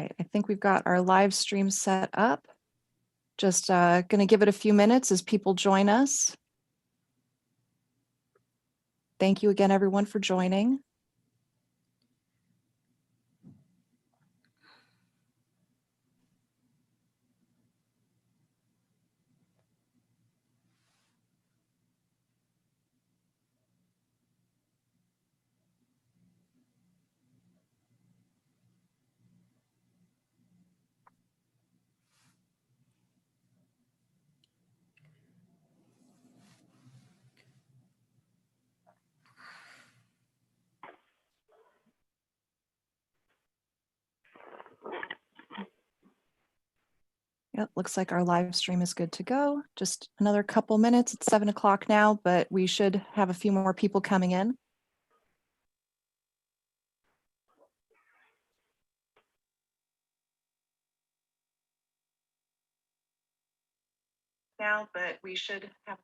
right, I think we've got our live stream set up. Just going to give it a few minutes as people join us. Thank you again, everyone, for joining. Yep, looks like our live stream is good to go. Just another couple minutes. It's 7 o'clock now, but we should have a few more people coming in. Now, but we should have.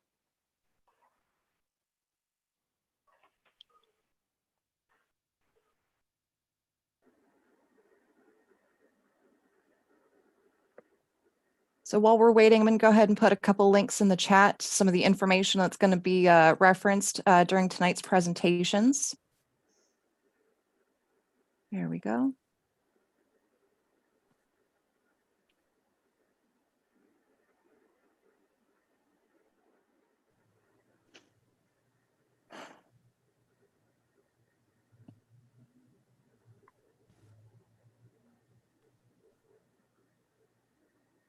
So while we're waiting, I'm going to go ahead and put a couple links in the chat, some of the information that's going to be referenced during tonight's presentations. There we go.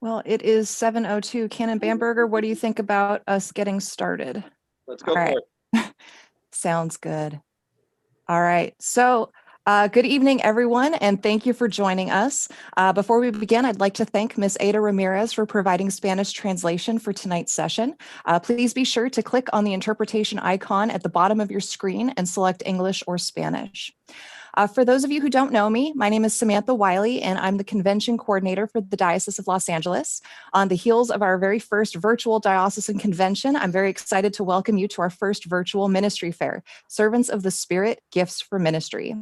Well, it is 7:02. Canon Bamberger, what do you think about us getting started? Let's go for it. Sounds good. All right. So good evening, everyone, and thank you for joining us. Before we begin, I'd like to thank Ms. Ada Ramirez for providing Spanish translation for tonight's session. Please be sure to click on the interpretation icon at the bottom of your screen and select English or Spanish. For those of you who don't know me, my name is Samantha Wiley, and I'm the convention coordinator for the Diocese of Los Angeles. On the heels of our very first virtual diocesan convention, I'm very excited to welcome you to our first virtual ministry fair, Servants of the Spirit, Gifts for Ministry.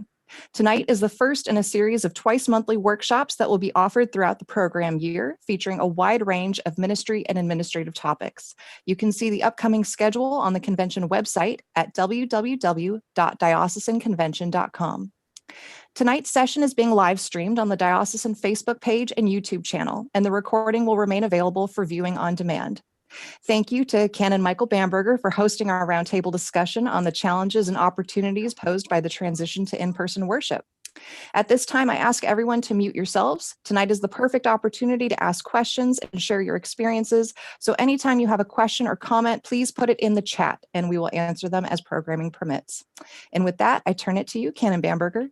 Tonight is the first in a series of twice-monthly workshops that will be offered throughout the program year, featuring a wide range of ministry and administrative topics. You can see the upcoming schedule on the convention website at www.diocesanconvention.com. Tonight's session is being live streamed on the Diocesan Facebook page and YouTube channel, and the recording will remain available for viewing on demand. Thank you to Canon Michael Bamberger for hosting our roundtable discussion on the challenges and opportunities posed by the transition to in-person worship. At this time, I ask everyone to mute yourselves. Tonight is the perfect opportunity to ask questions and share your experiences. So anytime you have a question or comment, please put it in the chat and we will answer them as programming permits. And with that, I turn it to you, Canon Bamberger.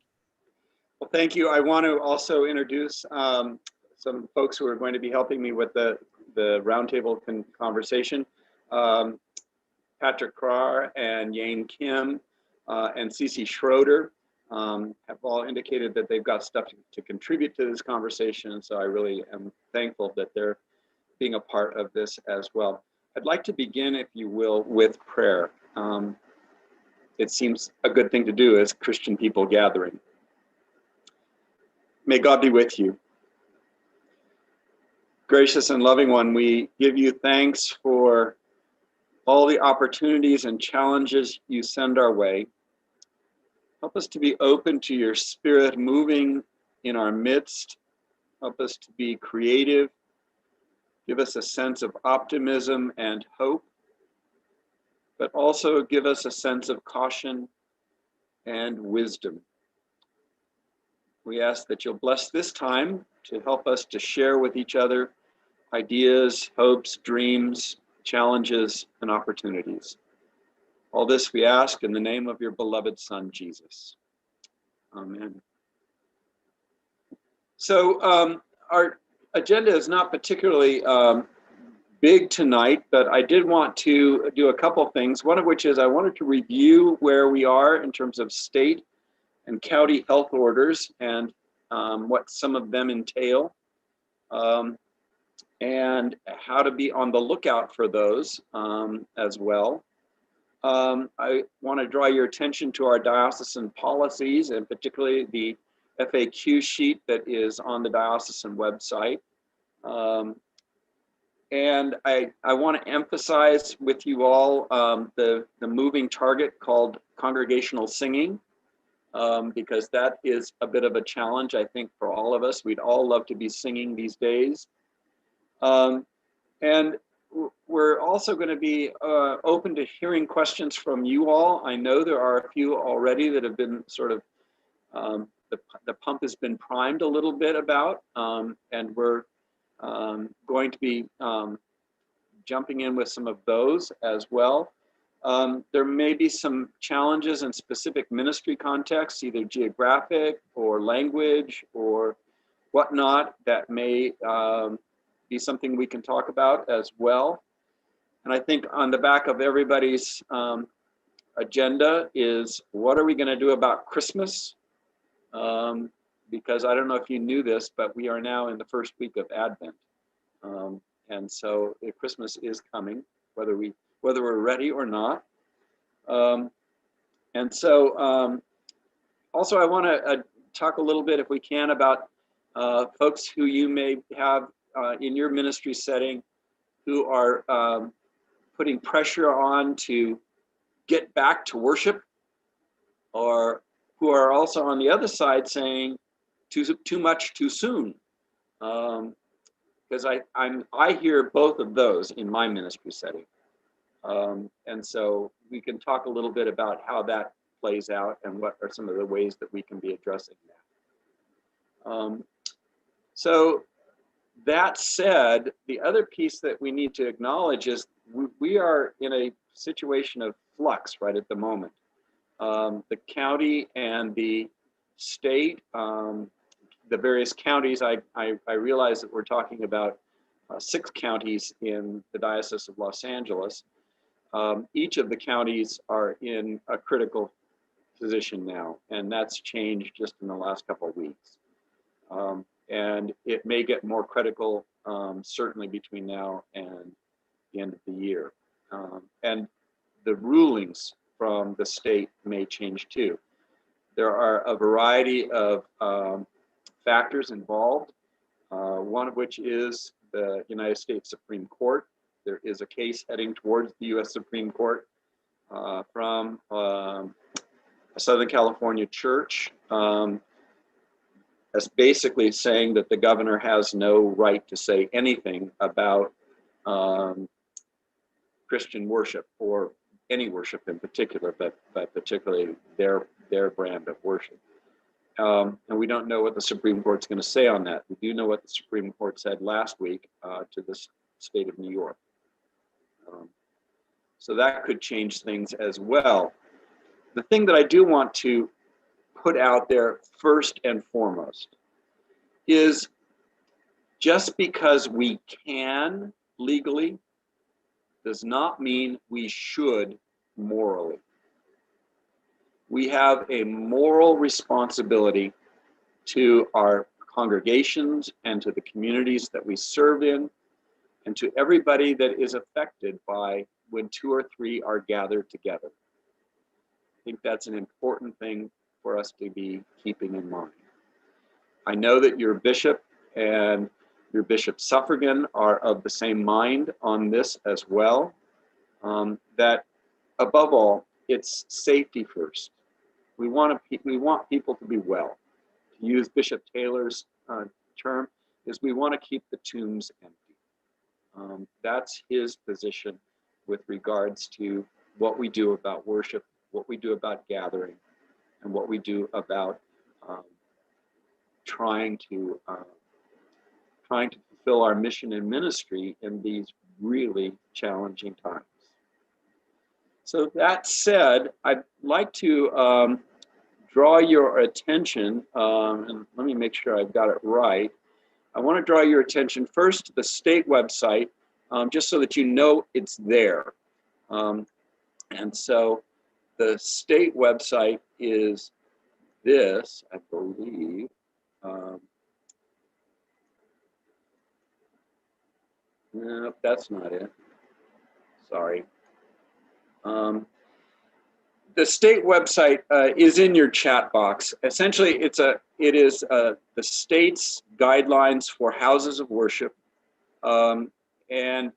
Well, thank you. I want to also introduce some folks who are going to be helping me with the roundtable conversation. Patrick Krar and Yane Kim and Cece Schroeder have all indicated that they've got stuff to contribute to this conversation. So I really am thankful that they're being a part of this as well. I'd like to begin, if you will, with prayer. It seems a good thing to do as Christian people gathering. May God be with you. Gracious and loving one, we give you thanks for all the opportunities and challenges you send our way. Help us to be open to your Spirit moving in our midst. Help us to be creative. Give us a sense of optimism and hope, but also give us a sense of caution and wisdom. We ask that you'll bless this time to help us to share with each other ideas, hopes, dreams, challenges, and opportunities. All this we ask in the name of your beloved Son, Jesus. Amen. So our agenda is not particularly big tonight, but I did want to do a couple of things, one of which is I wanted to review where we are in terms of state and county health orders and what some of them entail, and how to be on the lookout for those as well. I want to draw your attention to our diocesan policies, and particularly the FAQ sheet that is on the diocesan website. And I want to emphasize with you all the moving target called congregational singing, because that is a bit of a challenge, I think, for all of us. We'd all love to be singing these days. And we're also going to be open to hearing questions from you all. I know there are a few already that have been sort of, the pump has been primed a little bit about, and we're going to be jumping in with some of those as well. There may be some challenges in specific ministry contexts, either geographic or language or whatnot, that may be something we can talk about as well. And I think on the back of everybody's agenda is, what are we going to do about Christmas? Because I don't know if you knew this, but we are now in the first week of Advent. And so Christmas is coming, whether we're ready or not. And so also I want to talk a little bit, if we can, about folks who you may have in your ministry setting who are putting pressure on to get back to worship, or who are also on the other side saying too much too soon. Because I hear both of those in my ministry setting. And so we can talk a little bit about how that plays out and what are some of the ways that we can be addressing that. So that said, the other piece that we need to acknowledge is we are in a situation of flux right at the moment. The county and the state, the various counties, I realize that we're talking about 6 counties in the Diocese of Los Angeles. Each of the counties are in a critical position now, and that's changed just in the last couple of weeks. And it may get more critical, certainly between now and the end of the year. And the rulings from the state may change too. There are a variety of factors involved, one of which is the United States Supreme Court. There is a case heading towards the US Supreme Court from a Southern California church, that's basically saying that the governor has no right to say anything about Christian worship, or any worship in particular, but particularly their brand of worship. And we don't know what the Supreme Court's going to say on that. We do know what the Supreme Court said last week to the state of New York. So that could change things as well. The thing that I do want to put out there first and foremost is, just because we can legally does not mean we should morally. We have a moral responsibility to our congregations and to the communities that we serve in, and to everybody that is affected by when 2 or 3 are gathered together. I think that's an important thing for us to be keeping in mind. I know that your bishop and your Bishop Suffragan are of the same mind on this as well, that above all, it's safety first. We want people to be well. To use Bishop Taylor's term, is we want to keep the tombs empty. That's his position with regards to what we do about worship, what we do about gathering, and what we do about trying to fulfill our mission and ministry in these really challenging times. So that said, I'd like to draw your attention, and let me make sure I've got it right. I want to draw your attention first to the state website, just so that you know it's there. And so the state website is this, I believe. No, that's not it. Sorry. the state website is in your chat box. Essentially, it is the state's guidelines for houses of worship, and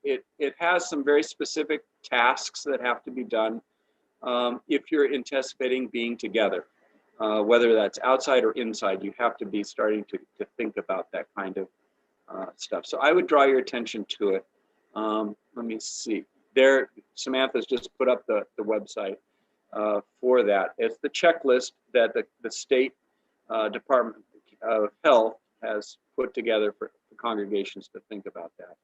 it has some very specific tasks that have to be done if you're anticipating being together, whether that's outside or inside. You have to be starting to think about that kind of stuff. So I would draw your attention to it. Let me see. There, Samantha's just put up the website for that. It's the checklist that the state Department of Health has put together for congregations to think about that.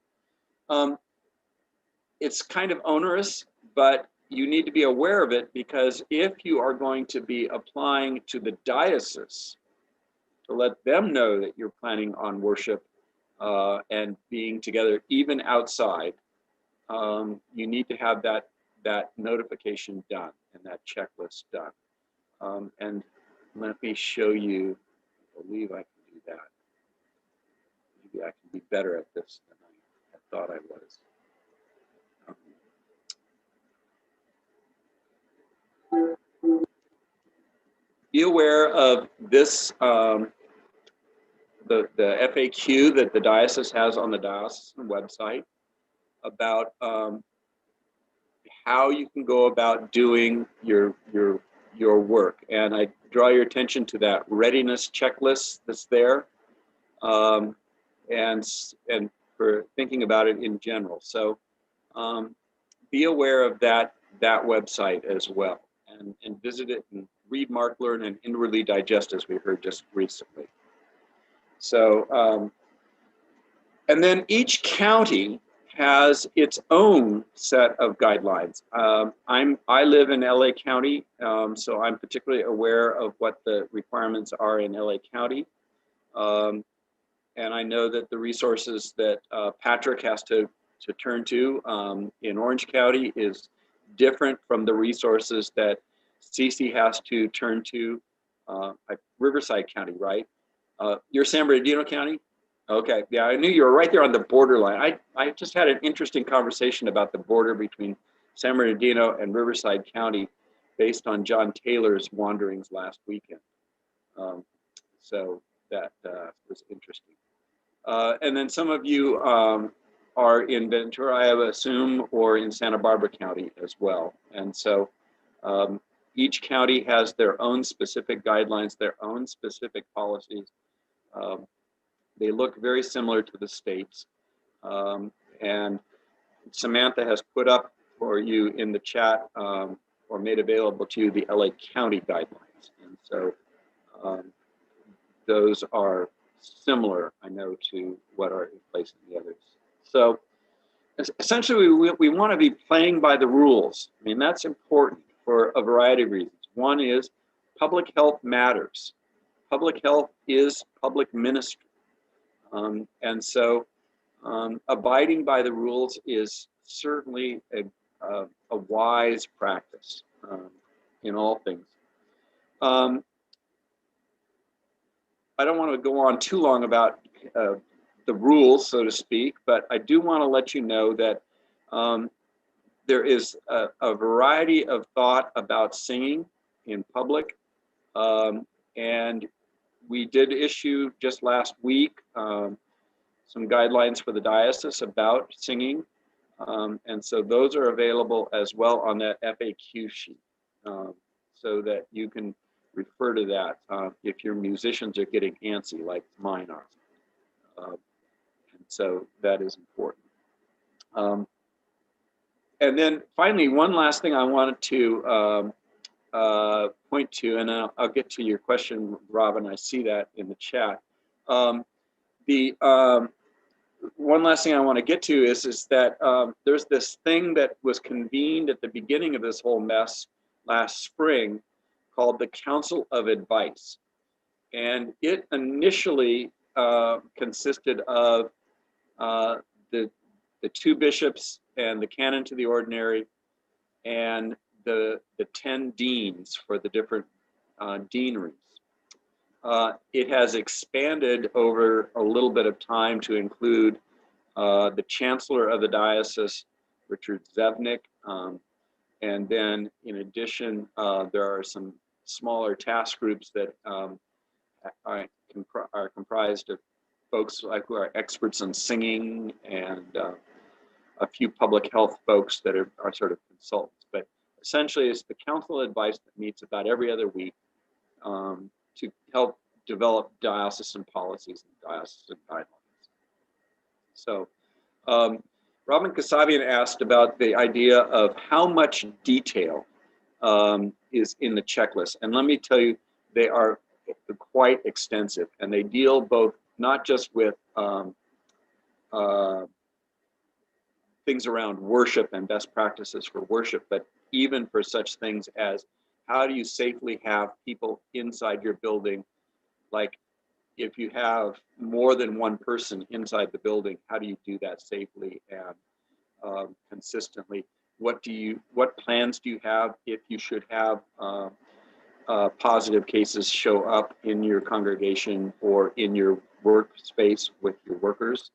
It's kind of onerous, but you need to be aware of it, because if you are going to be applying to the diocese to let them know that you're planning on worship and being together even outside, you need to have that notification done and that checklist done. And let me show you, I believe I can do that. Maybe I can be better at this than I thought I was. Be aware of this, the FAQ that the diocese has on the diocesan website about how you can go about doing your work. And I draw your attention to that readiness checklist that's there, and for thinking about it in general. So be aware of that website as well, and visit it and read, mark, learn, and inwardly digest, as we heard just recently. So, and then each county has its own set of guidelines. I live in LA County, so I'm particularly aware of what the requirements are in LA County. And I know that the resources that Patrick has to turn to in Orange County is different from the resources that Cece has to turn to Riverside County, right? You're San Bernardino County? Okay, yeah, I knew you were right there on the borderline. I just had an interesting conversation about the border between San Bernardino and Riverside County based on John Taylor's wanderings last weekend. So that was interesting. And then some of you are in Ventura, I assume, or in Santa Barbara County as well. And so each county has their own specific guidelines, their own specific policies. They look very similar to the states. And Samantha has put up for you in the chat or made available to you the LA County guidelines. And so those are similar, I know, to what are in place in the others. So essentially, we want to be playing by the rules. I mean, that's important for a variety of reasons. One is public health matters. Public health is public ministry. And so abiding by the rules is certainly a wise practice in all things. I don't want to go on too long about the rules, so to speak, but I do want to let you know that there is a variety of thought about singing in public. And we did issue just last week some guidelines for the diocese about singing. And so those are available as well on that FAQ sheet, so that you can refer to that if your musicians are getting antsy like mine are. And so that is important. And then finally, one last thing I wanted to point to, and I'll get to your question, Robin. I see that in the chat. One last thing I want to get to is that there's this thing that was convened at the beginning of this whole mess last spring called the Council of Advice. And it initially consisted of the two bishops and the canon to the ordinary and the 10 deans for the different deaneries. It has expanded over a little bit of time to include the chancellor of the diocese, Richard Zevnik, And then in addition, there are some smaller task groups that are comprised of folks like who are experts in singing, and a few public health folks that are sort of consultants. But essentially, it's the council advice that meets about every other week to help develop diocesan policies and diocesan guidelines. So Robin Kasabian asked about the idea of how much detail is in the checklist. And let me tell you, they are quite extensive, and they deal both not just with things around worship and best practices for worship, but even for such things as how do you safely have people inside your building? Like if you have more than one person inside the building, how do you do that safely and consistently? What plans do you have if you should have positive cases show up in your congregation or in your workspace with your workers?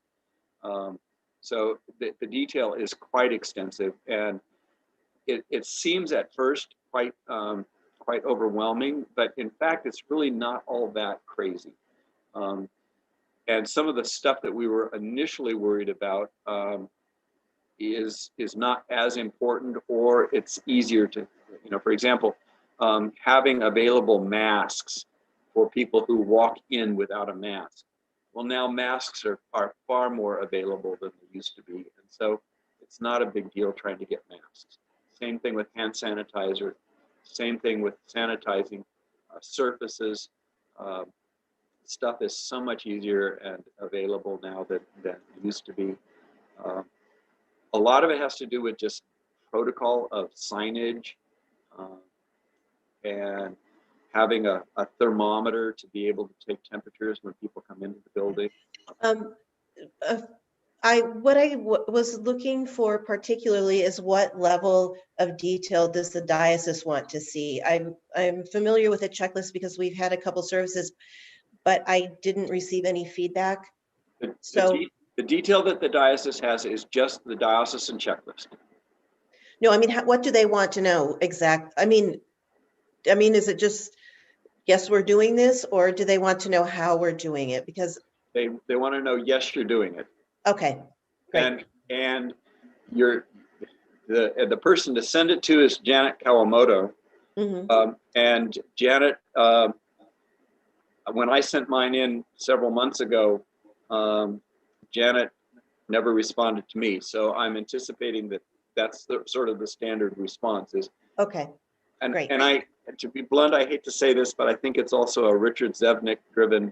So the detail is quite extensive, and it seems at first quite overwhelming, but in fact, it's really not all that crazy. And some of the stuff that we were initially worried about is not as important, or it's easier to, for example, having available masks for people who walk in without a mask. Well, now masks are far more available than they used to be. And so it's not a big deal trying to get masks. Same thing with hand sanitizer. Same thing with sanitizing surfaces. Stuff is so much easier and available now than it used to be. A lot of it has to do with just protocol of signage and having a thermometer to be able to take temperatures when people come into the building. What I was looking for particularly is what level of detail does the diocese want to see? I'm familiar with a checklist because we've had a couple services, but I didn't receive any feedback. The detail that the diocese has is just the diocesan checklist. No, I mean, what do they want to know exact? I mean, is it just, yes, we're doing this, or do they want to know how we're doing it? Because they want to know, yes, you're doing it. Okay, great. And the person to send it to is Janet Kawamoto. Mm-hmm. And Janet, when I sent mine in several months ago, Janet never responded to me. So I'm anticipating that that's sort of the standard response is. Okay, great. And to be blunt, I hate to say this, but I think it's also a Richard Zevnik driven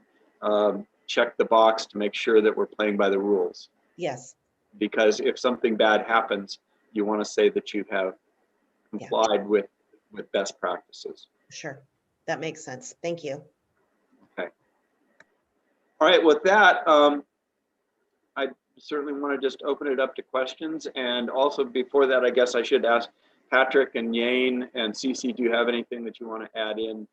check the box to make sure that we're playing by the rules. Yes. Because if something bad happens, you want to say that you have complied with best practices. Sure, that makes sense. Thank you. Okay. All right, with that, I certainly want to just open it up to questions. And also before that, I guess I should ask Patrick and Yane and Cece, do you have anything that you want to add in?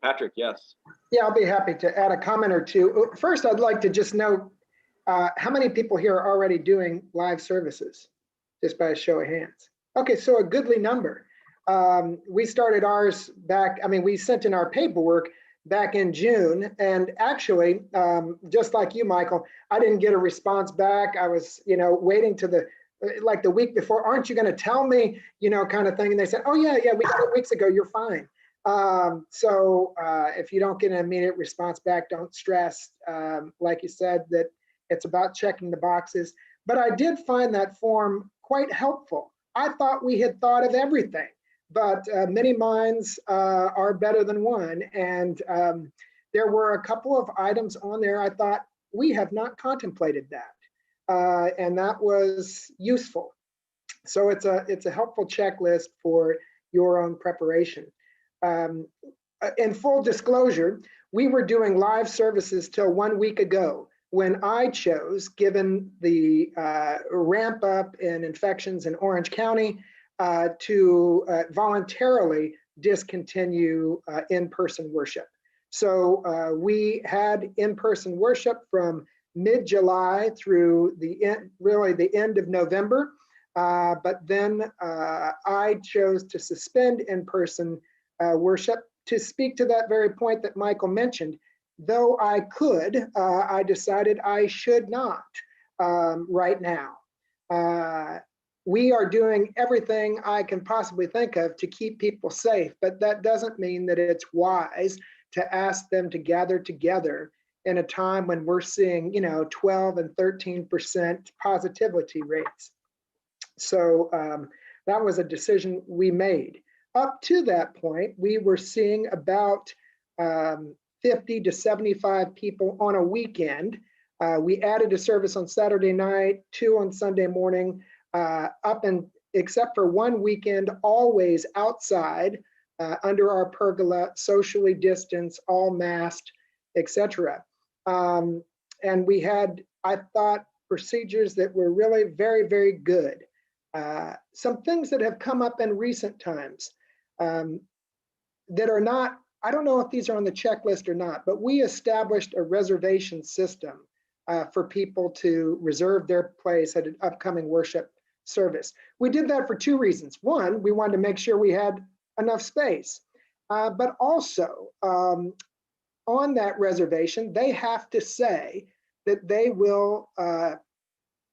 Patrick, yes. Yeah, I'll be happy to add a comment or two. First, I'd like to just know how many people here are already doing live services, just by a show of hands. Okay, so a goodly number. We started ours back, we sent in our paperwork back in June, and actually, just like you, Michael, I didn't get a response back. I was, waiting to the week before, aren't you going to tell me, kind of thing. And they said, oh yeah, we got it weeks ago, you're fine. So if you don't get an immediate response back, don't stress. Like you said, that it's about checking the boxes. But I did find that form quite helpful. I thought we had thought of everything, but many minds are better than one. And there were a couple of items on there I thought we have not contemplated that. And that was useful. So it's a helpful checklist for your own preparation. In full disclosure, we were doing live services till 1 week ago when I chose, given the ramp up in infections in Orange County, to voluntarily discontinue in-person worship. So we had in-person worship from mid-July through the end of November. But then I chose to suspend in-person worship to speak to that very point that Michael mentioned. Though I could, I decided I should not right now. We are doing everything I can possibly think of to keep people safe, but that doesn't mean that it's wise to ask them to gather together in a time when we're seeing, 12 and 13% positivity rates. So that was a decision we made. Up to that point, we were seeing about 50 to 75 people on a weekend. We added a service on Saturday night, 2 on Sunday morning, except for one weekend, always outside under our pergola, socially distanced, all masked, etc. And we had, I thought, procedures that were really very, very good. Some things that have come up in recent times that are not, I don't know if these are on the checklist or not, but we established a reservation system for people to reserve their place at an upcoming worship service. We did that for 2 reasons. One, we wanted to make sure we had enough space, but also on that reservation, they have to say that they will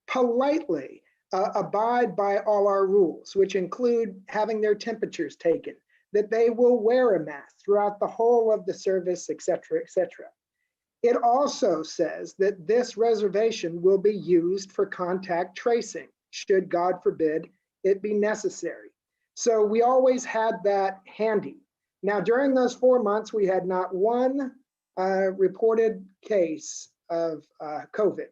politely abide by all our rules, which include having their temperatures taken, that they will wear a mask throughout the whole of the service, etc., etc. It also says that this reservation will be used for contact tracing, should, God forbid, it be necessary. So we always had that handy. Now, during those 4 months, we had not one reported case of COVID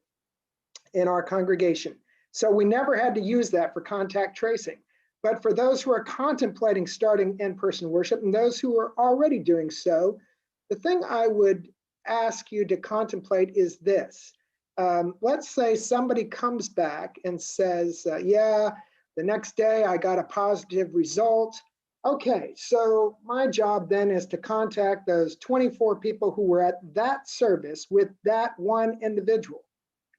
in our congregation. So we never had to use that for contact tracing. But for those who are contemplating starting in-person worship and those who are already doing so, the thing I would ask you to contemplate is this. Let's say somebody comes back and says, yeah, the next day I got a positive result. Okay, so my job then is to contact those 24 people who were at that service with that one individual.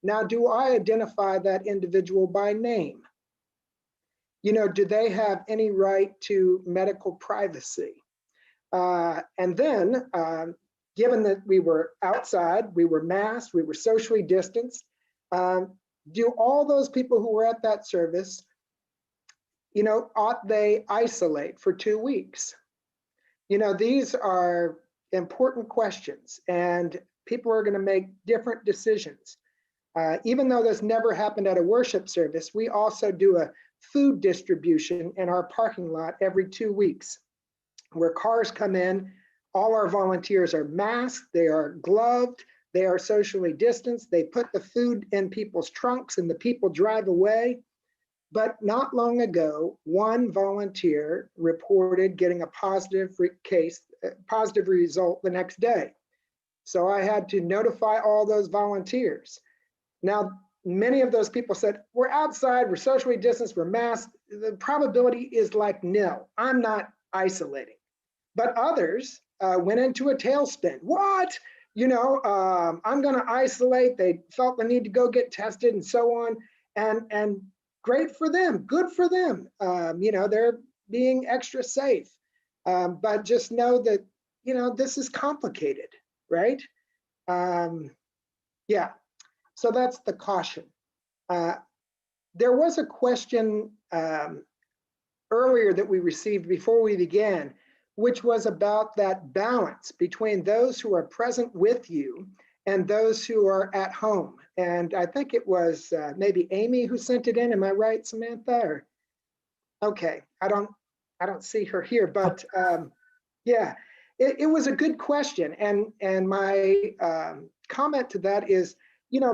Now, do I identify that individual by name? Do they have any right to medical privacy? And then, given that we were outside, we were masked, we were socially distanced, do all those people who were at that service, ought they isolate for 2 weeks? These are important questions, and people are going to make different decisions. Even though this never happened at a worship service, we also do a food distribution in our parking lot every 2 weeks, where cars come in. All our volunteers are masked, they are gloved, they are socially distanced, they put the food in people's trunks and the people drive away. But not long ago, one volunteer reported getting a positive result the next day. So I had to notify all those volunteers. Now, many of those people said, we're outside, we're socially distanced, we're masked. The probability is like nil. I'm not isolating. But others went into a tailspin. What? I'm going to isolate. They felt the need to go get tested and so on. And great for them, good for them. They're being extra safe. But just know that, this is complicated, right? Yeah. So that's the caution. There was a question earlier that we received before we began, which was about that balance between those who are present with you and those who are at home. And I think it was maybe Amy who sent it in. Am I right, Samantha? Or, okay, I don't see her here, but yeah, it was a good question. And my comment to that is,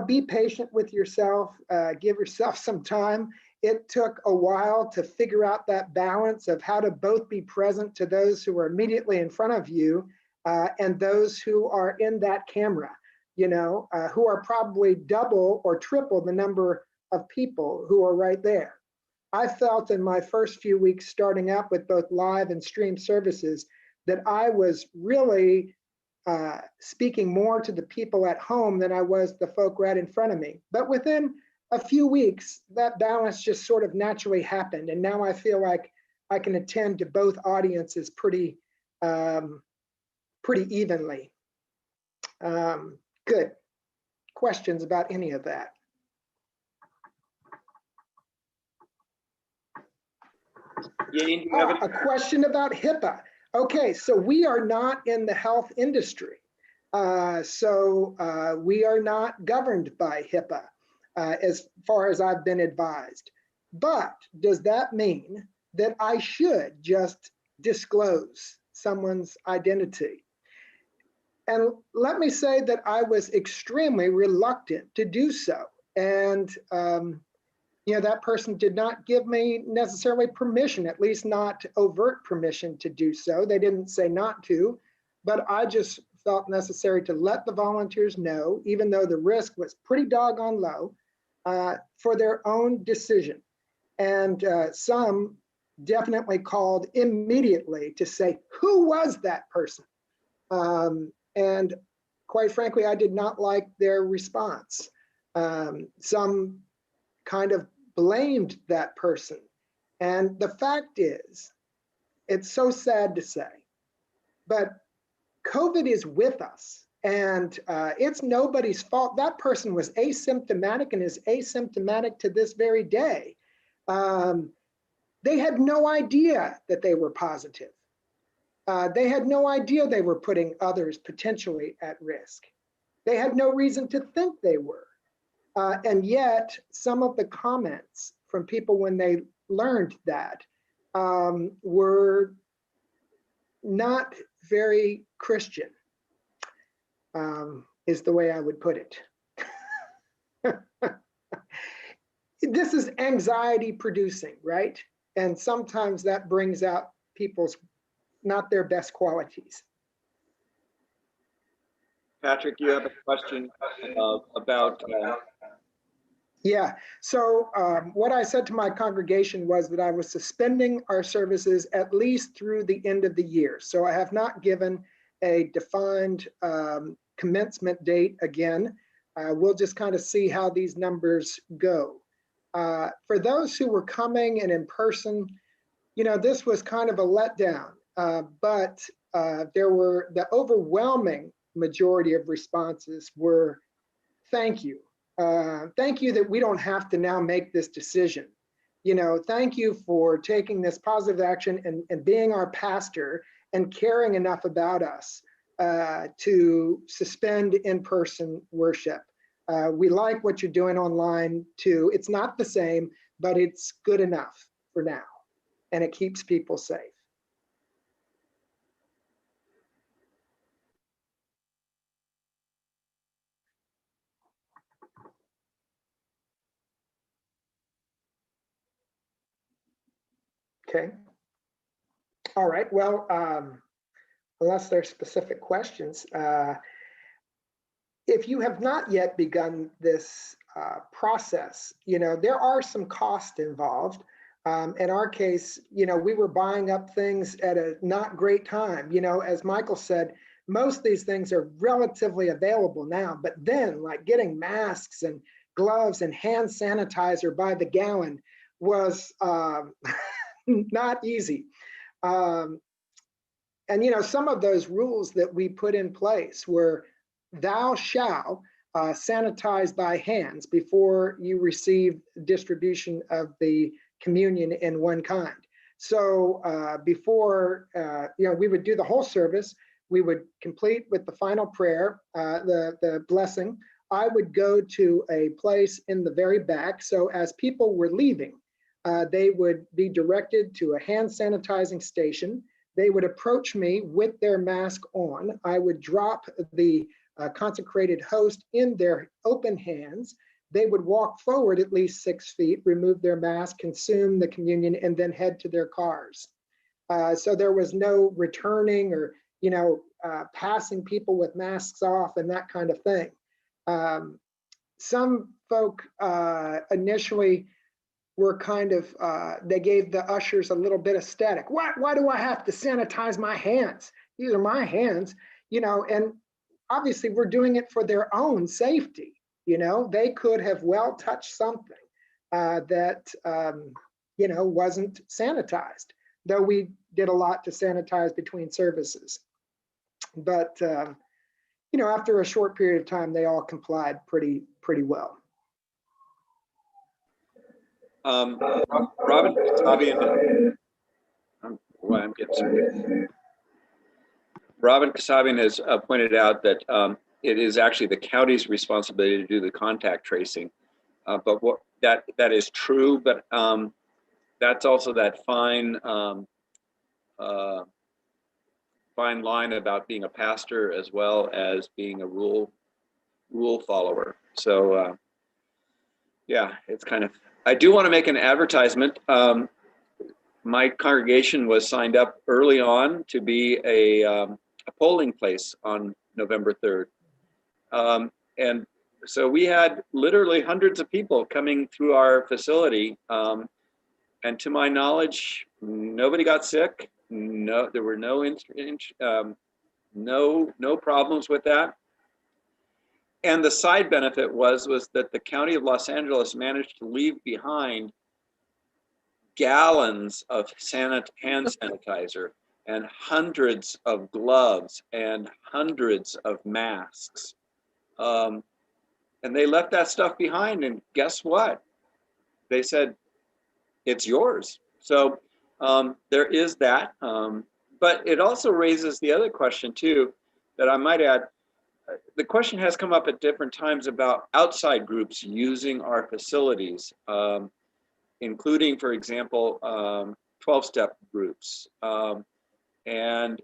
be patient with yourself, give yourself some time. It took a while to figure out that balance of how to both be present to those who are immediately in front of you and those who are in that camera, who are probably double or triple the number of people who are right there. I felt in my first few weeks starting out with both live and stream services that I was really speaking more to the people at home than I was the folk right in front of me. But within a few weeks, that balance just sort of naturally happened. And now I feel like I can attend to both audiences pretty evenly. Good. Questions about any of that? Jane, do you have A question about HIPAA. Okay, so we are not in the health industry. We are not governed by HIPAA as far as I've been advised. But does that mean that I should just disclose someone's identity? And let me say that I was extremely reluctant to do so. And that person did not give me necessarily permission, at least not overt permission to do so. They didn't say not to, but I just felt necessary to let the volunteers know, even though the risk was pretty doggone low, for their own decision. And some definitely called immediately to say, who was that person? And quite frankly, I did not like their response. Some kind of blamed that person. And the fact is, it's so sad to say, but COVID is with us, and it's nobody's fault. That person was asymptomatic and is asymptomatic to this very day. They had no idea that they were positive. They had no idea they were putting others potentially at risk. They had no reason to think they were. And yet, some of the comments from people when they learned that were not very Christian, is the way I would put it. This is anxiety producing, right? And sometimes that brings out people's not their best qualities. Patrick, you have a question about Yeah, so what I said to my congregation was that I was suspending our services at least through the end of the year. So I have not given a defined commencement date again. We'll just kind of see how these numbers go. For those who were coming and in person, this was kind of a letdown, but there were the overwhelming majority of responses were, thank you. Thank you that we don't have to now make this decision. Thank you for taking this positive action and being our pastor and caring enough about us to suspend in-person worship. We like what you're doing online too. It's not the same, but it's good enough for now, and it keeps people safe. Okay. All right. Well, unless there's specific questions, if you have not yet begun this process, there are some costs involved. In our case, we were buying up things at a not great time. As Michael said, most of these things are relatively available now, but then like getting masks and gloves and hand sanitizer by the gallon was not easy. And some of those rules that we put in place were thou shalt sanitize thy hands before you receive distribution of the communion in one kind. So before, we would do the whole service, we would complete with the final prayer, the blessing. I would go to a place in the very back. So as people were leaving, they would be directed to a hand sanitizing station. They would approach me with their mask on. I would drop the consecrated host in their open hands. They would walk forward at least 6 feet, remove their mask, consume the communion, and then head to their cars. So there was no returning or, passing people with masks off and that kind of thing. Some folk initially were kind of, they gave the ushers a little bit of static. Why do I have to sanitize my hands? These are my hands, and obviously we're doing it for their own safety. They could have well touched something that, wasn't sanitized, though we did a lot to sanitize between services. But, after a short period of time, they all complied pretty well. Robin Kasabian, I'm getting some. Robin Kasabian has pointed out that it is actually the county's responsibility to do the contact tracing, but that is true. But that's also that fine line about being a pastor as well as being a rule follower. So yeah, it's kind of. I do want to make an advertisement. My congregation was signed up early on to be a polling place on November 3rd. And so we had literally hundreds of people coming through our facility. And to my knowledge, nobody got sick. No, there were no problems with that. And the side benefit was that the County of Los Angeles managed to leave behind gallons of hand sanitizer and hundreds of gloves and hundreds of masks. And they left that stuff behind, and guess what? They said, it's yours. So there is that. But it also raises the other question too, that I might add. The question has come up at different times about outside groups using our facilities, including, for example, 12-step groups. And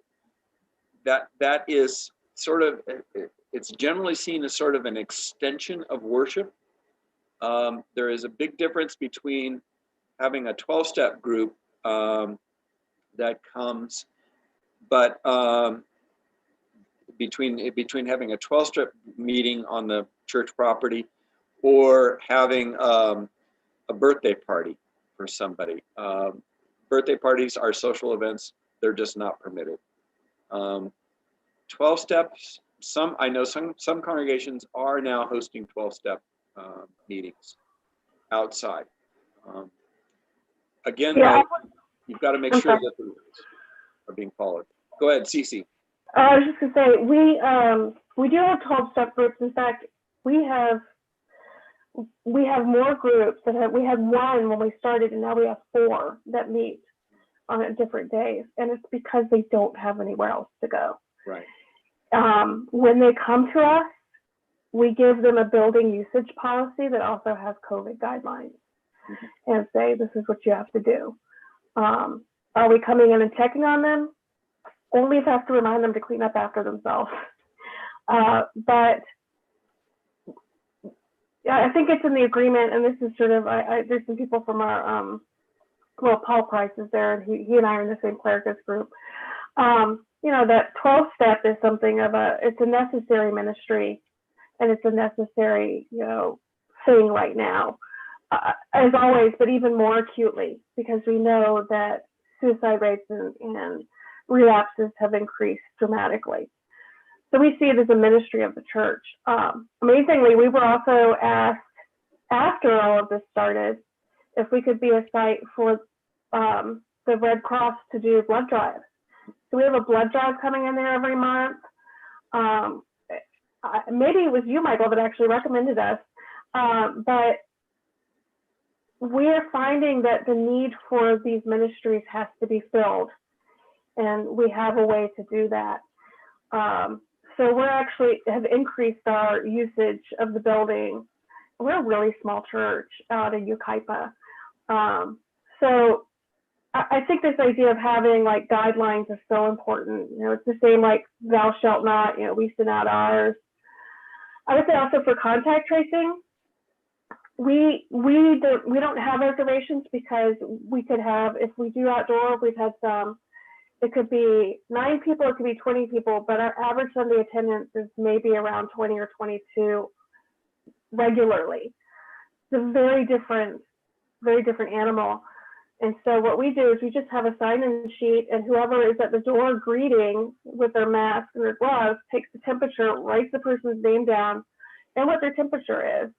that is sort of, it's generally seen as sort of an extension of worship. There is a big difference between having a 12-step group that comes, but between having a 12-step meeting on the church property or having a birthday party for somebody. Birthday parties are social events. They're just not permitted. 12 steps, I know some congregations are now hosting 12-step meetings outside. Again, though, you've got to make sure that the rules are being followed. Go ahead, Cece. I was just gonna say, we do have 12-step groups. In fact, we have more groups we had one when we started, and now we have 4 that meet on different days, and it's because they don't have anywhere else to go. Right. When they come to us, we give them a building usage policy that also has COVID guidelines, and say, this is what you have to do. Are we coming in and checking on them? Only if I have to remind them to clean up after themselves. But yeah, I think it's in the agreement, and this is sort of, there's some people from our, Paul Price is there, and he and I are in the same clericus group. That 12-step is something of it's a necessary ministry, and it's a necessary, thing right now, as always, but even more acutely, because we know that suicide rates and relapses have increased dramatically. So we see it as a ministry of the church. Amazingly, we were also asked after all of this started if we could be a site for the Red Cross to do blood drives. So we have a blood drive coming in there every month. Maybe it was you, Michael, that actually recommended us, but we're finding that the need for these ministries has to be filled, and we have a way to do that. So we're actually have increased our usage of the building. We're a really small church out of Yucaipa. So I think this idea of having like guidelines is so important. It's the same like thou shalt not, we sent out ours. I would say also for contact tracing, we don't have reservations, because we could have, if we do outdoor, we've had some, it could be 9 people, it could be 20 people, but our average Sunday attendance is maybe around 20 or 22 regularly. It's a very different animal. And so what we do is we just have a sign-in sheet, and whoever is at the door greeting with their mask and their gloves takes the temperature, writes the person's name down, and what their temperature is.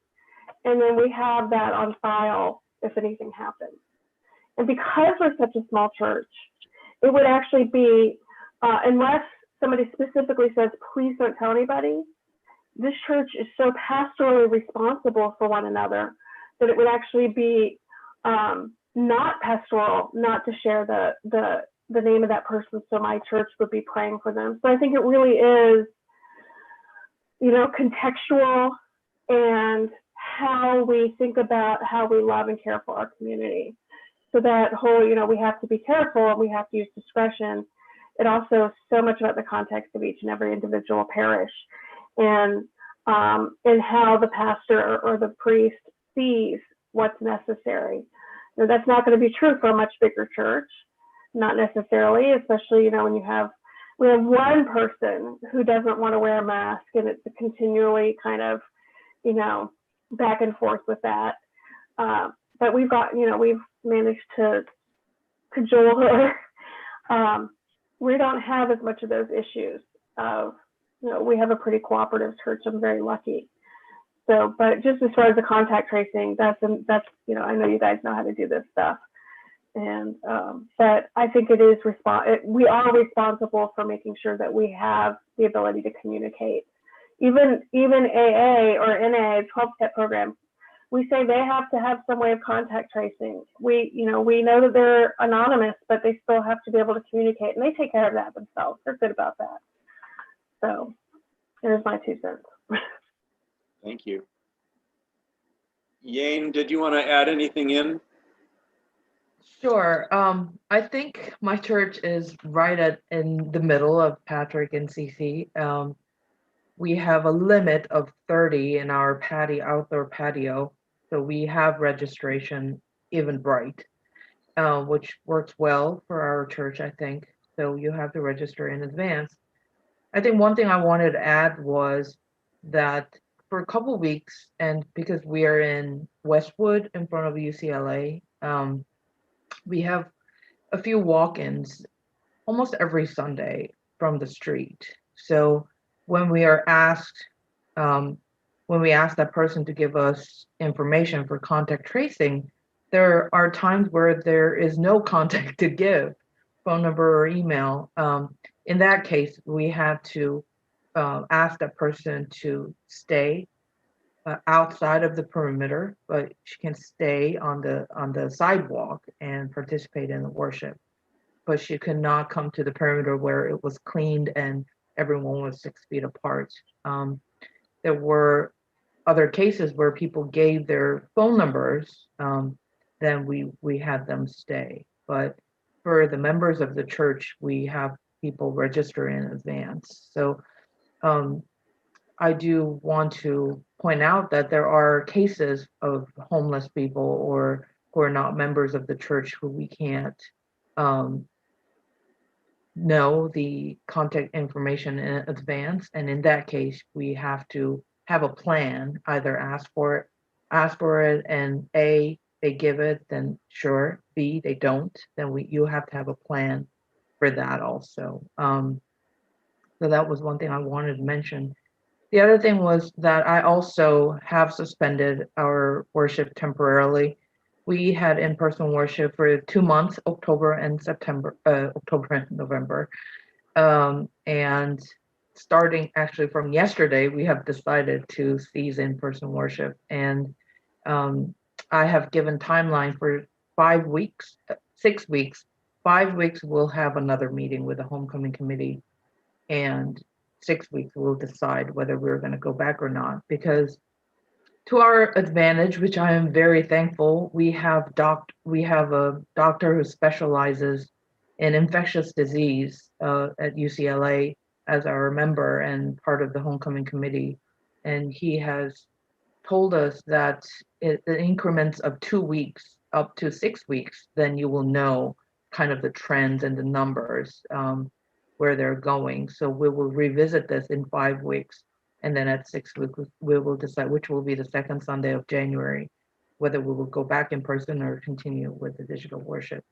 And then we have that on file if anything happens. And because we're such a small church, it would actually be, unless somebody specifically says, please don't tell anybody, this church is so pastorally responsible for one another that it would actually be not pastoral not to share the name of that person, so my church would be praying for them. So I think it really is, contextual, and how we think about how we love and care for our community. So that whole, we have to be careful and we have to use discretion. It also is so much about the context of each and every individual parish, and how the pastor or the priest sees what's necessary. Now, that's not going to be true for a much bigger church, not necessarily, especially, when we have one person who doesn't want to wear a mask, and it's continually kind of, back and forth with that. But we've managed to cajole her. We don't have as much of those issues of, we have a pretty cooperative church. I'm very lucky. So, but just as far as the contact tracing, that's I know you guys know how to do this stuff. And, but I think it is we are responsible for making sure that we have the ability to communicate. Even AA or NA, 12-step program, we say they have to have some way of contact tracing. We know that they're anonymous, but they still have to be able to communicate, and they take care of that themselves. They're good about that. So there's my 2 cents. Thank you. Yane, did you want to add anything in? Sure. I think my church is right in the middle of Patrick and Cece. We have a limit of 30 in our outdoor patio. So we have registration Eventbrite, which works well for our church, I think. So you have to register in advance. I think one thing I wanted to add was that for a couple weeks, and because we are in Westwood in front of UCLA, we have a few walk-ins almost every Sunday from the street. So when we are asked, when we ask that person to give us information for contact tracing, there are times where there is no contact to give, phone number or email. In that case, we have to ask that person to stay outside of the perimeter, but she can stay on the sidewalk and participate in the worship. But she could not come to the perimeter where it was cleaned and everyone was 6 feet apart. There were other cases where people gave their phone numbers, then we had them stay. But for the members of the church, we have people register in advance. So I do want to point out that there are cases of homeless people or who are not members of the church who we can't know the contact information in advance. And in that case, we have to have a plan, either ask for it, and A, they give it, then sure. B, they don't, then you have to have a plan for that also. So that was one thing I wanted to mention. The other thing was that I also have suspended our worship temporarily. We had in-person worship for 2 months, October and November. And starting actually from yesterday, we have decided to cease in-person worship. And I have given timeline for 5 weeks, 6 weeks. 5 weeks, we'll have another meeting with the homecoming committee. And 6 weeks, we'll decide whether we're going to go back or not. Because to our advantage, which I am very thankful, we have a doctor who specializes in infectious disease at UCLA as our member and part of the homecoming committee. And he has told us that in increments of 2 weeks up to 6 weeks, then you will know kind of the trends and the numbers where they're going. So we will revisit this in 5 weeks. And then at 6 weeks, we will decide which will be the second Sunday of January, whether we will go back in person or continue with the digital worship.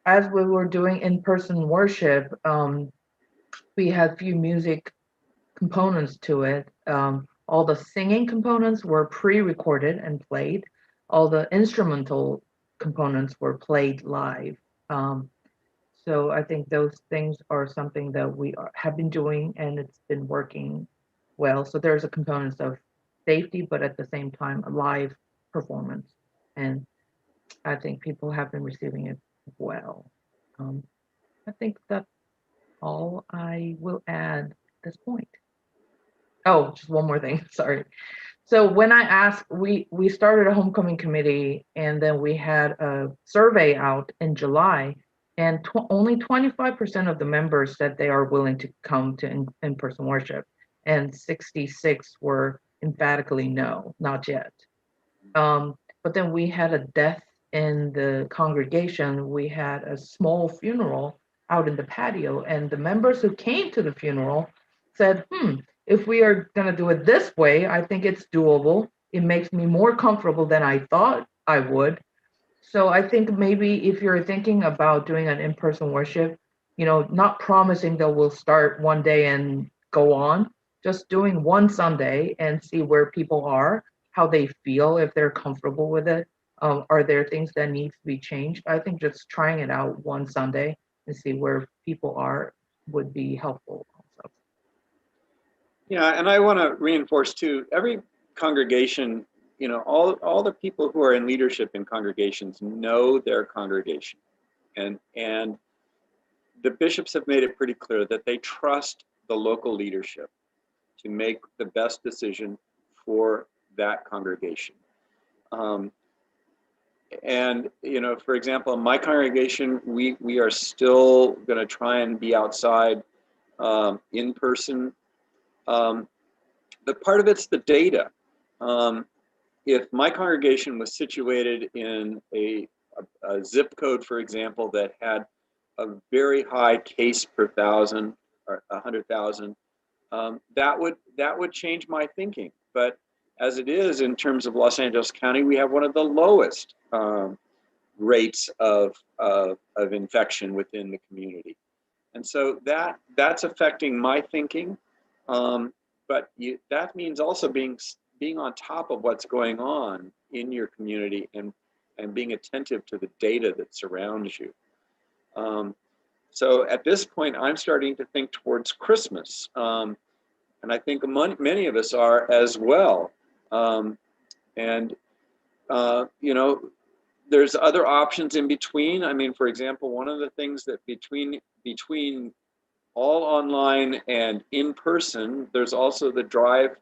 As we were doing in-person worship, we had few music components to it. All the singing components were pre-recorded and played. All the instrumental components were played live. So I think those things are something that have been doing, and it's been working well. So there's a component of safety, but at the same time, a live performance. And I think people have been receiving it well. I think that's all I will add at this point. Oh, just one more thing, sorry. So when I asked, we started a homecoming committee, and then we had a survey out in July, and only 25% of the members said they are willing to come to in-person worship, and 66 were emphatically no, not yet. But then we had a death in the congregation. We had a small funeral out in the patio, and the members who came to the funeral said, if we are going to do it this way, I think it's doable. It makes me more comfortable than I thought I would. So I think maybe if you're thinking about doing an in-person worship, not promising that we'll start one day and go on, just doing one Sunday and see where people are, how they feel, if they're comfortable with it. Are there things that need to be changed? I think just trying it out one Sunday and see where people are would be helpful also. Yeah, and I want to reinforce too, every congregation, all the people who are in leadership in congregations know their congregation. And the bishops have made it pretty clear that they trust the local leadership to make the best decision for that congregation. And for example, in my congregation, we are still going to try and be outside in person. But part of it's the data. If my congregation was situated in a zip code, for example, that had a very high case per thousand or 100,000, that would change my thinking. But as it is, in terms of Los Angeles County, we have one of the lowest rates of infection within the community, and so that's affecting my thinking. But that means also being on top of what's going on in your community and being attentive to the data that surrounds you. So at this point, I'm starting to think towards Christmas, and I think many of us are as well. There's other options in between. I mean, for example, one of the things that between all online and in person, there's also the drive-through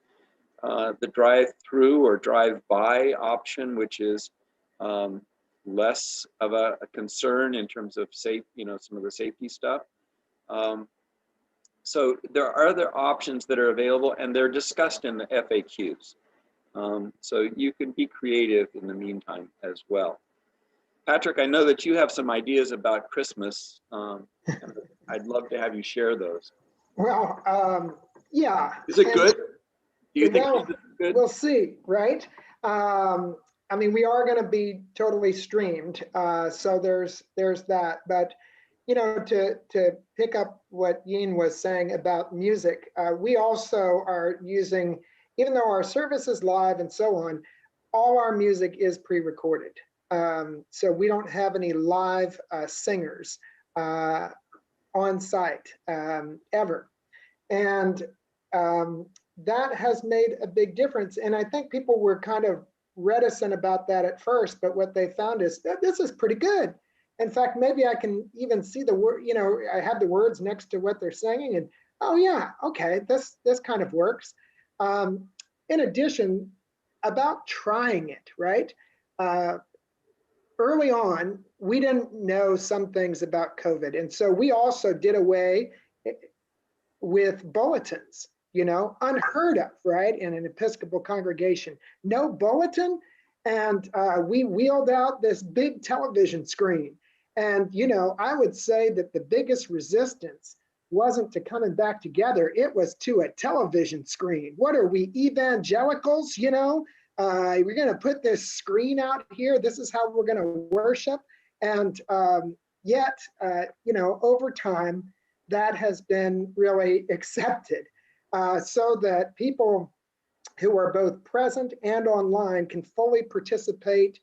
or drive-by option, which is less of a concern in terms of some of the safety stuff. So there are other options that are available, and they're discussed in the FAQs. So you can be creative in the meantime as well. Patrick, I know that you have some ideas about Christmas. I'd love to have you share those. Well, yeah. Is it good? Do you think it's good? We'll see, right? I mean, we are going to be totally streamed, so there's that. But to pick up what Yin was saying about music, we also are using, even though our service is live and so on, all our music is pre-recorded. So we don't have any live singers on site ever. And that has made a big difference. And I think people were kind of reticent about that at first, but what they found is that this is pretty good. In fact, maybe I can even see the word, I have the words next to what they're singing, and oh yeah, okay, this kind of works. In addition, about trying it, right? Early on, we didn't know some things about COVID. And so we also did away with bulletins, unheard of, right? In an Episcopal congregation, no bulletin. And we wheeled out this big television screen. And, I would say that the biggest resistance wasn't to coming back together. It was to a television screen. What are we, evangelicals, we're going to put this screen out here. This is how we're going to worship. And yet, over time, that has been really accepted so that people who are both present and online can fully participate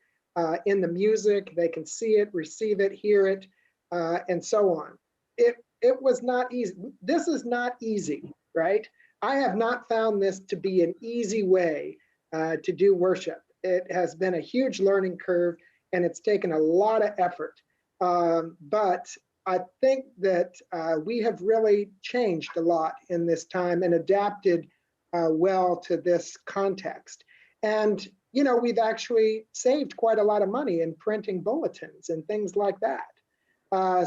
in the music. They can see it, receive it, hear it, and so on. It was not easy. This is not easy, right? I have not found this to be an easy way to do worship. It has been a huge learning curve, and it's taken a lot of effort. But I think that we have really changed a lot in this time and adapted well to this context. And, you know, we've actually saved quite a lot of money in printing bulletins and things like that.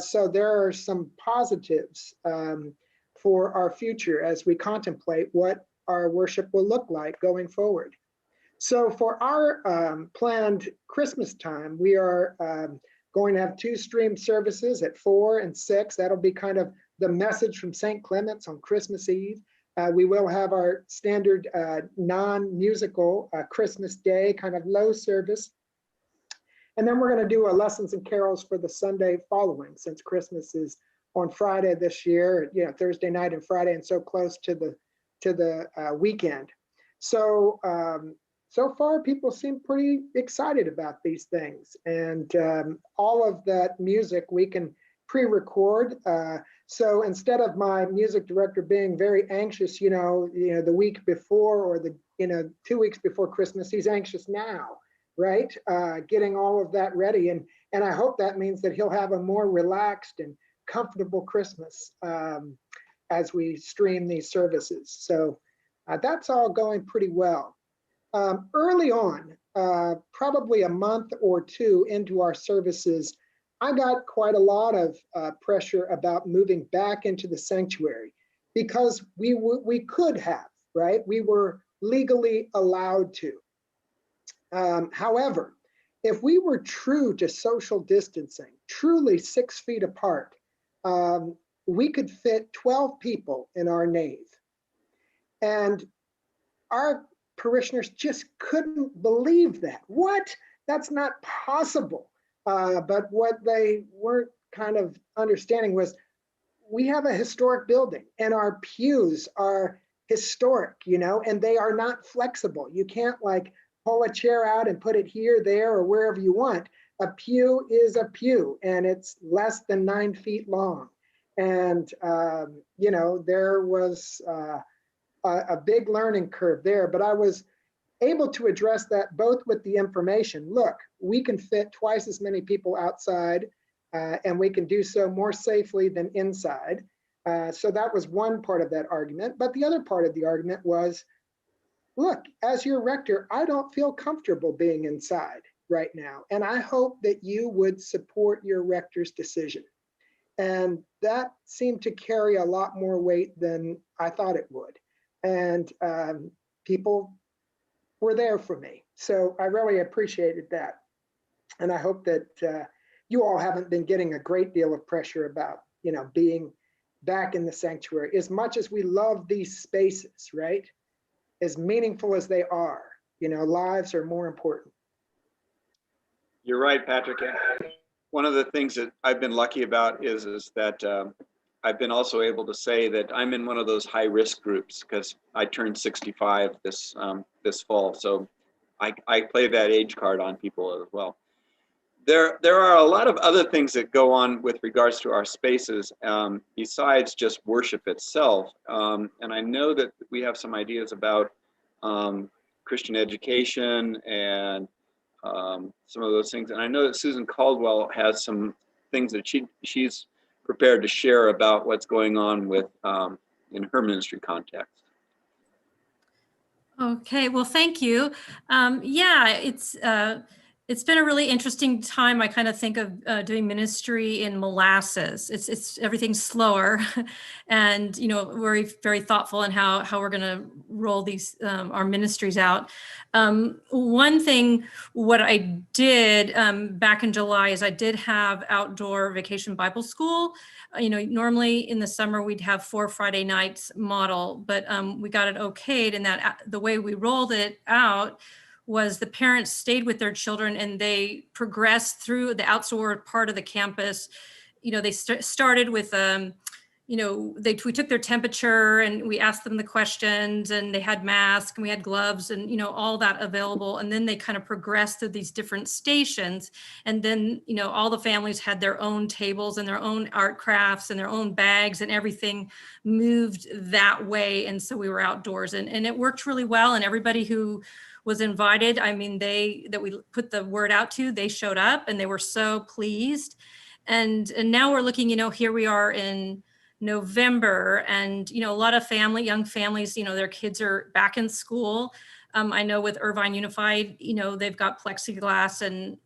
So there are some positives for our future as we contemplate what our worship will look like going forward. So for our planned Christmas time, we are going to have 2 stream services at 4 and 6. That'll be kind of the message from St. Clement's on Christmas Eve. We will have our standard non-musical Christmas Day, kind of low service. And then we're going to do a lessons and carols for the Sunday following, since Christmas is on Friday this year, you know, Thursday night and Friday, and so close to the weekend. So so far, people seem pretty excited about these things, and all of that music we can pre-record. So instead of my music director being very anxious, you know, the week before or the 2 weeks before Christmas, he's anxious now, right? Getting all of that ready, and I hope that means that he'll have a more relaxed and comfortable Christmas as we stream these services. So that's all going pretty well. Early on, probably a month or 2 into our services, I got quite a lot of pressure about moving back into the sanctuary because we could have, right? We were legally allowed to. However, if we were true to social distancing, truly 6 feet apart, we could fit 12 people in our nave. And our parishioners just couldn't believe that. What? That's not possible. But what they weren't kind of understanding was we have a historic building and our pews are historic, and they are not flexible. You can't like pull a chair out and put it here, there, or wherever you want. A pew is a pew and it's less than 9 feet long. And, there was a big learning curve there, but I was able to address that both with the information. Look, we can fit twice as many people outside and we can do so more safely than inside. So that was one part of that argument. But the other part of the argument was, look, as your rector, I don't feel comfortable being inside right now. And I hope that you would support your rector's decision. And that seemed to carry a lot more weight than I thought it would. And people were there for me. So I really appreciated that. And I hope that you all haven't been getting a great deal of pressure about, being back in the sanctuary. As much as we love these spaces, right? As meaningful as they are, lives are more important. You're right, Patrick. One of the things that I've been lucky about is that I've been also able to say that I'm in one of those high risk groups because I turned 65 this fall. So I play that age card on people as well. There are a lot of other things that go on with regards to our spaces besides just worship itself. And I know that we have some ideas about Christian education and some of those things. And I know that Susan Caldwell has some things that she's prepared to share about what's going on with in her ministry context. Okay, well, thank you. Yeah, it's been a really interesting time. I kind of think of doing ministry in molasses. It's everything's slower, and we're very thoughtful in how we're going to roll these our ministries out. One thing, what I did back in July is I did have outdoor vacation Bible school. Normally in the summer we'd have 4 Friday nights model, but we got it okayed, and that the way we rolled it out was the parents stayed with their children and they progressed through the outdoor part of the campus. They started with we took their temperature and we asked them the questions, and they had masks and we had gloves and, all that available. And then they kind of progressed through these different stations. And then, all the families had their own tables and their own art crafts and their own bags, and everything moved that way. And so we were outdoors, and it worked really well. And everybody who was invited, I mean, that we put the word out to, they showed up and they were so pleased. And now we're looking, here we are in November, and a lot of young families, their kids are back in school. I know with Irvine Unified, they've got plexiglass and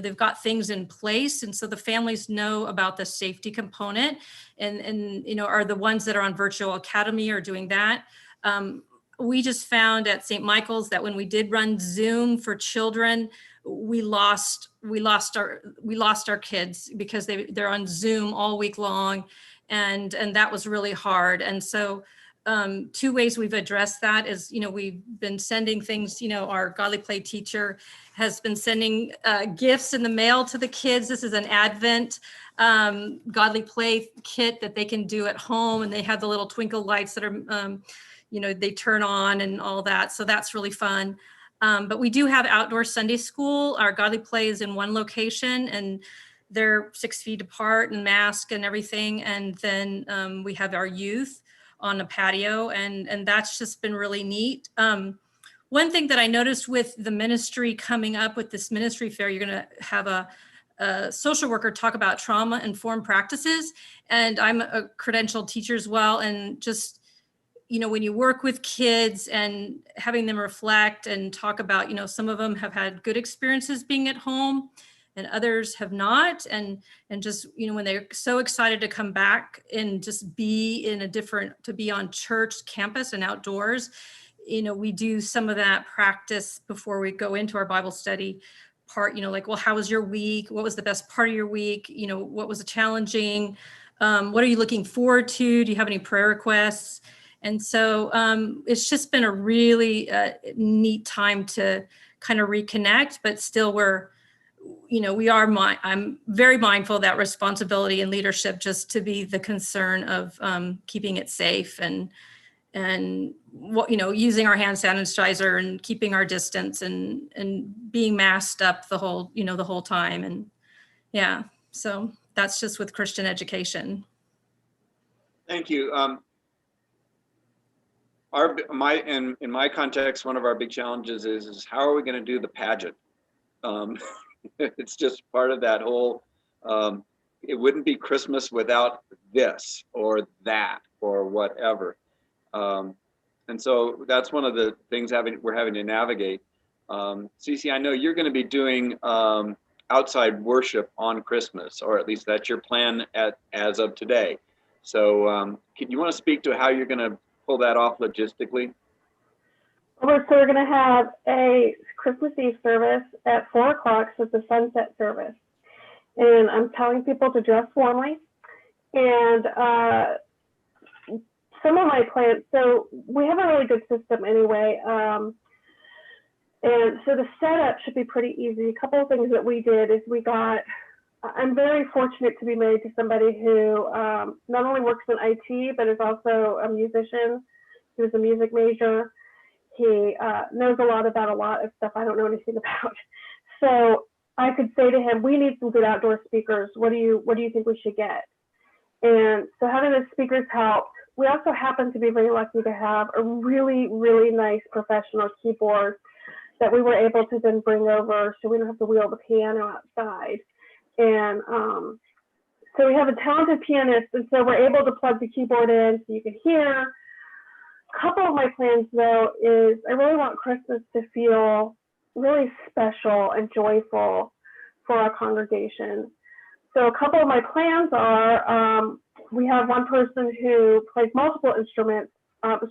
they've got things in place, and so the families know about the safety component, and are the ones that are on Virtual Academy are doing that. We just found at St. Michael's that when we did run Zoom for children, we lost our kids because they're on Zoom all week long. And that was really hard. And so 2 ways we've addressed that is, we've been sending things, our Godly Play teacher has been sending gifts in the mail to the kids. This is an Advent Godly Play kit that they can do at home. And they have the little twinkle lights that are, they turn on and all that. So that's really fun. But we do have outdoor Sunday school. Our Godly Play is in one location, and they're 6 feet apart and masked and everything. And then we have our youth on a patio, and that's just been really neat. One thing that I noticed with the ministry coming up with this ministry fair, you're going to have a social worker talk about trauma-informed practices. And I'm a credentialed teacher as well. And just, when you work with kids and having them reflect and talk about, some of them have had good experiences being at home and others have not. And just, when they're so excited to come back and just be to be on church campus and outdoors, we do some of that practice before we go into our Bible study part, like, well, how was your week? What was the best part of your week? What was challenging? What are you looking forward to? Do you have any prayer requests? And so it's just been a really neat time to kind of reconnect, but still I'm very mindful of that responsibility and leadership, just to be the concern of keeping it safe and using our hand sanitizer and keeping our distance and being masked up the whole time. And yeah, so that's just with Christian education. Thank you. In my context, one of our big challenges is how are we going to do the pageant? It's just part of that whole, it wouldn't be Christmas without this or that or whatever. And so that's one of the things we're having to navigate. Cece, I know you're going to be doing outside worship on Christmas, or at least that's your plan as of today. So you want to speak to how you're going to pull that off logistically? So we're going to have a Christmas Eve service at 4 o'clock, so it's a sunset service. And I'm telling people to dress warmly. And some of my plans, so we have a really good system anyway. And so the setup should be pretty easy. A couple of things that we did is I'm very fortunate to be married to somebody who not only works in IT, but is also a musician. He was a music major. He knows a lot about a lot of stuff I don't know anything about. So I could say to him, we need some good outdoor speakers. What do you think we should get? And so having the speakers helped. We also happen to be very lucky to have a really, really nice professional keyboard that we were able to then bring over so we don't have to wheel the piano outside. And so we have a talented pianist, and so we're able to plug the keyboard in so you can hear. A couple of my plans, though, is I really want Christmas to feel really special and joyful for our congregation. So a couple of my plans are, we have one person who plays multiple instruments,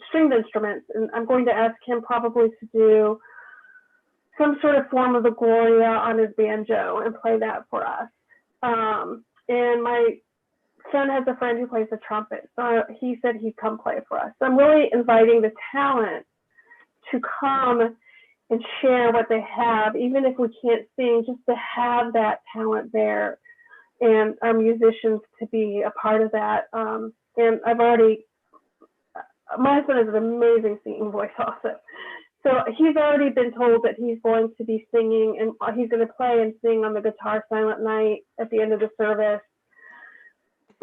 stringed instruments, and I'm going to ask him probably to do some sort of form of the Gloria on his banjo and play that for us. And my son has a friend who plays the trumpet, so he said he'd come play for us. So I'm really inviting the talent to come and share what they have, even if we can't sing, just to have that talent there and our musicians to be a part of that. And my husband has an amazing singing voice also. So he's already been told that he's going to be singing, and he's going to play and sing on the guitar Silent Night at the end of the service.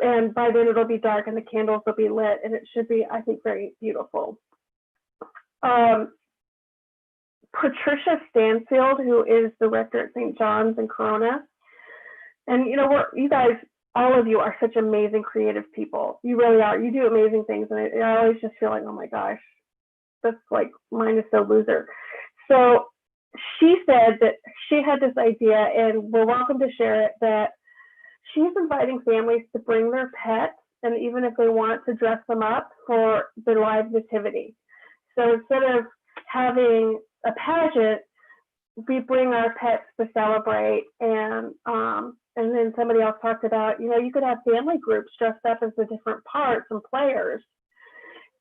And by then it'll be dark and the candles will be lit, and it should be, I think, very beautiful. Patricia Stanfield, who is the rector at St. John's in Corona. And you know, you guys, all of you are such amazing creative people. You really are. You do amazing things. And I always just feel like, oh my gosh, that's like, mine is so loser. So she said that she had this idea, and we're welcome to share it, that she's inviting families to bring their pets, and even if they want to dress them up for the live nativity. So instead of having a pageant, we bring our pets to celebrate. And then somebody else talked about, you know, you could have family groups dressed up as the different parts and players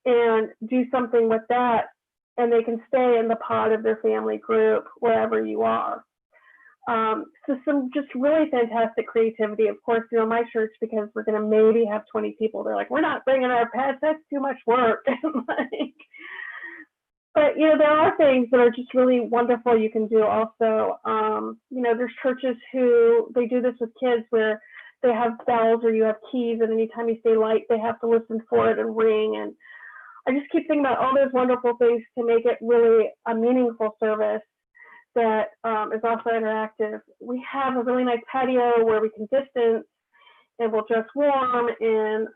and do something with that, and they can stay in the pod of their family group wherever you are. So some just really fantastic creativity. Of course, you know, my church, because we're going to maybe have 20 people, they're like, we're not bringing our pets, that's too much work. But, you know, there are things that are just really wonderful you can do also. You know, there's churches who, they do this with kids where they have bells or you have keys, and anytime you say light, they have to listen for it and ring. And I just keep thinking about all those wonderful things to make it really a meaningful service that is also interactive. We have a really nice patio where we can distance and we'll dress warm. And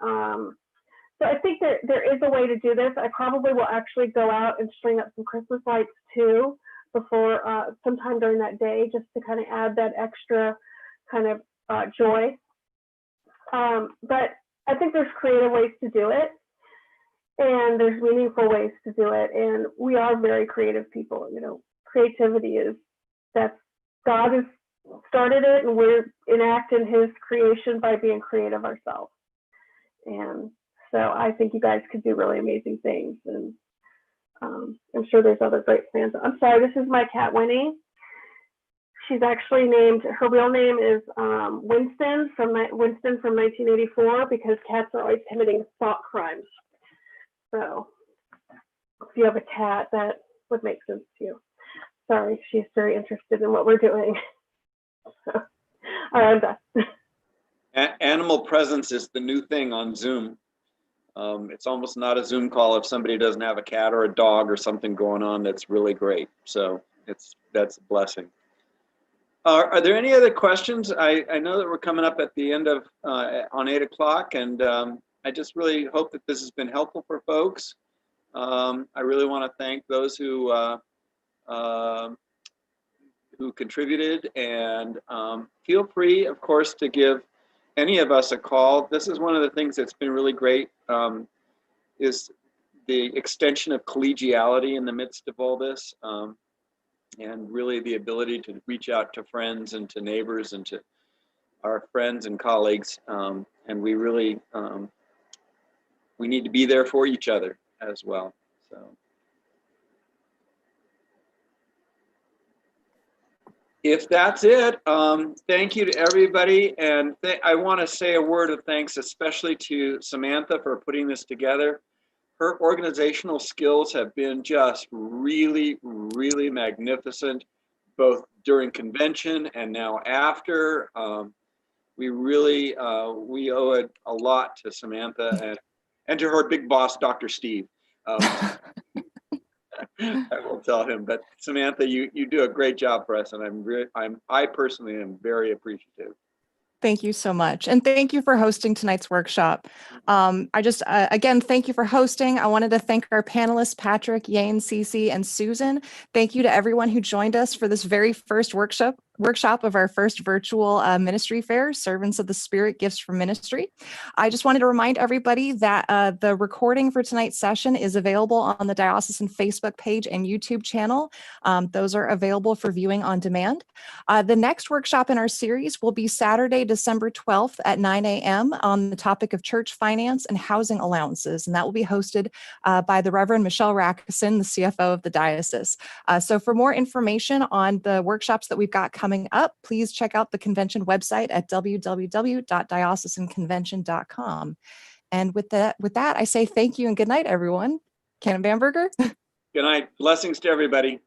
so I think that there is a way to do this. I probably will actually go out and string up some Christmas lights too before sometime during that day, just to kind of add that extra kind of joy. But I think there's creative ways to do it, and there's meaningful ways to do it. And we are very creative people. You know, creativity that's God has started it, and we're enacting his creation by being creative ourselves. And so I think you guys could do really amazing things, and I'm sure there's other great plans. I'm sorry, this is my cat, Winnie. She's actually named, her real name is Winston from 1984, because cats are always committing thought crimes. So if you have a cat, that would make sense to you. Sorry, she's very interested in what we're doing. So, all right, I'm done. Animal presence is the new thing on Zoom. It's almost not a Zoom call if somebody doesn't have a cat or a dog or something going on. That's really great. So that's a blessing. Are there any other questions? I know that we're coming up at the end of on 8 o'clock, and I just really hope that this has been helpful for folks. I really want to thank those who contributed, and feel free, of course, to give any of us a call. This is one of the things that's been really great, is the extension of collegiality in the midst of all this, and really the ability to reach out to friends and to neighbors and to our friends and colleagues. And we really, we need to be there for each other as well. So. If that's it, thank you to everybody. And I want to say a word of thanks, especially to Samantha, for putting this together. Her organizational skills have been just really, really magnificent, both during convention and now after. We really, we owe it a lot to Samantha and to her big boss, Dr. Steve. I will tell him, but Samantha, you do a great job for us, and I personally am very appreciative. Thank you so much. And thank you for hosting tonight's workshop. Again, thank you for hosting. I wanted to thank our panelists, Patrick, Yane, Cece, and Susan. Thank you to everyone who joined us for this very first workshop of our first virtual ministry fair, Servants of the Spirit, Gifts for Ministry. I just wanted to remind everybody that the recording for tonight's session is available on the Diocesan Facebook page and YouTube channel. Those are available for viewing on demand. The next workshop in our series will be Saturday, December 12th at 9 a.m. on the topic of church finance and housing allowances, and that will be hosted by the Reverend Michelle Rackison, the CFO of the diocese. So for more information on the workshops that we've got coming coming up, please check out the convention website at www.diocesanconvention.com. And with that, I say thank you and good night, everyone. Canon Bamberger. Good night. Blessings to everybody.